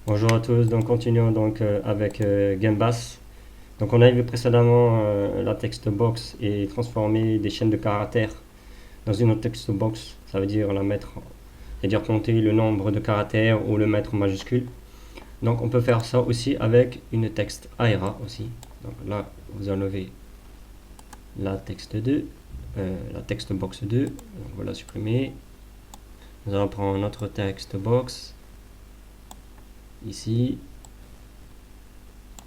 Bonjour à tous, donc continuons donc avec Gambas. Donc on a vu précédemment la text box et transformer des chaînes de caractères dans une autre text box. Ça veut dire la mettre, c'est-à-dire compter le nombre de caractères ou le mettre en majuscule. Donc on peut faire ça aussi avec une text AERA aussi. Donc là vous enlevez la text 2, la text box 2. Donc voilà, supprimer. Nous allons prendre notre text box ici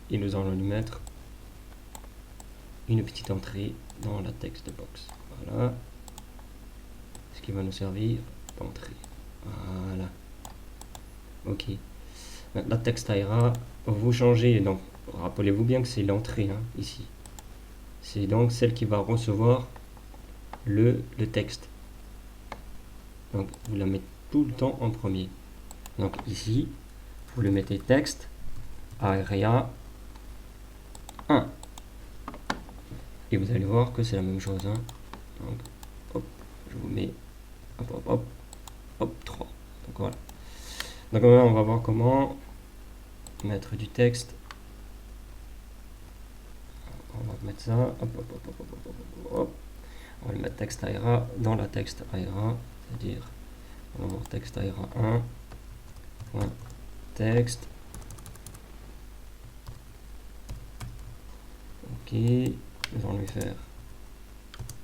et nous allons lui mettre une petite entrée dans la text box. Voilà ce qui va nous servir d'entrée. Voilà. Ok. La text AERA, vous changez, donc rappelez-vous bien que c'est l'entrée ici. C'est donc celle qui va recevoir le texte. Donc vous la mettez tout le temps en premier. Donc ici, vous le mettez texte AERA 1. Et vous allez voir que c'est la même chose. Donc, hop, je vous mets hop, 3. Donc voilà. Donc maintenant, on va voir comment mettre du texte. On va mettre ça. Hop. On va le mettre texte AERA dans la texte AERA. C'est-à-dire, on va voir texte AERA 1. Point, texte. Ok. Nous allons lui faire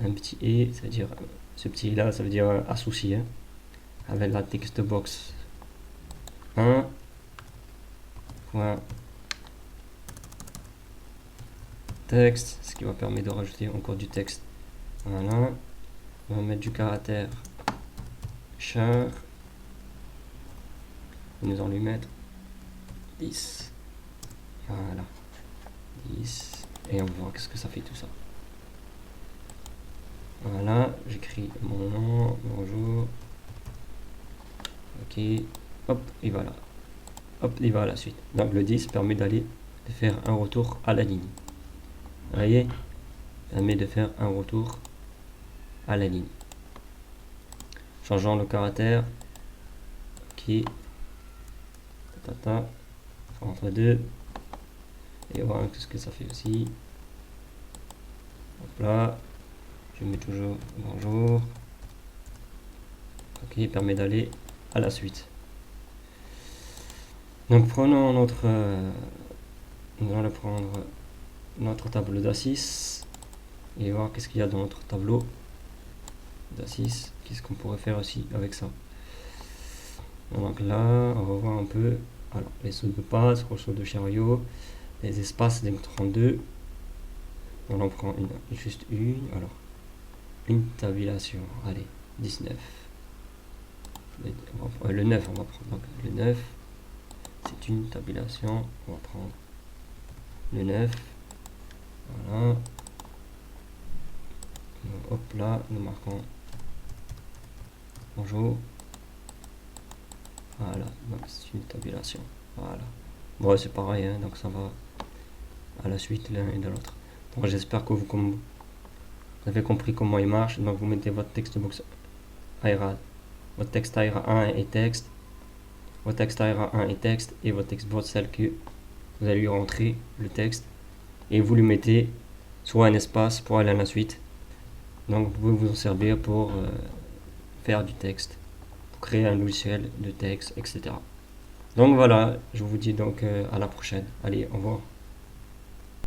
un petit et, c'est-à-dire ce petit là, ça veut dire associé avec la text box 1 point texte, ce qui va permettre de rajouter encore du texte. Voilà, on va mettre du caractère char et nous allons lui mettre 10. Voilà, 10 et on va voir qu'est-ce que ça fait tout ça. Voilà, j'écris mon nom, bonjour. Ok, hop, et voilà. Hop, il va à la suite. Donc le 10 permet de faire un retour à la ligne. Vous voyez, permet de faire un retour à la ligne. Changeons le caractère. Ok. Entre 2. Et voilà ce que ça fait aussi. Hop là. Je mets toujours bonjour. Ok, il permet d'aller à la suite. Donc prenons notre... nous allons prendre notre tableau d'A6 et voir qu'est-ce qu'il y a dans notre tableau d'A6. Qu'est-ce qu'on pourrait faire aussi avec ça. Donc là, on va voir un peu. Alors, les sauts de passe, ressaut de chariot, les espaces donc 32. On en prend juste une. Alors, une tabulation. Allez, 19. Le 9, on va prendre. Donc, le 9, c'est une tabulation. On va prendre le 9. Voilà. Donc, hop là, nous marquons bonjour. Voilà, donc c'est une tabulation. Voilà. Bon, c'est pareil, donc ça va à la suite l'un et de l'autre. Donc j'espère que vous avez compris comment il marche. Donc vous mettez votre texte box AERA, votre texte AERA 1 et texte, votre texte AERA 1 et texte, et votre texte box, celle que vous allez lui rentrer le texte, et vous lui mettez soit un espace pour aller à la suite. Donc vous pouvez vous en servir pour faire du texte, pour créer un logiciel de texte, etc. Donc voilà, je vous dis donc à la prochaine. Allez, au revoir.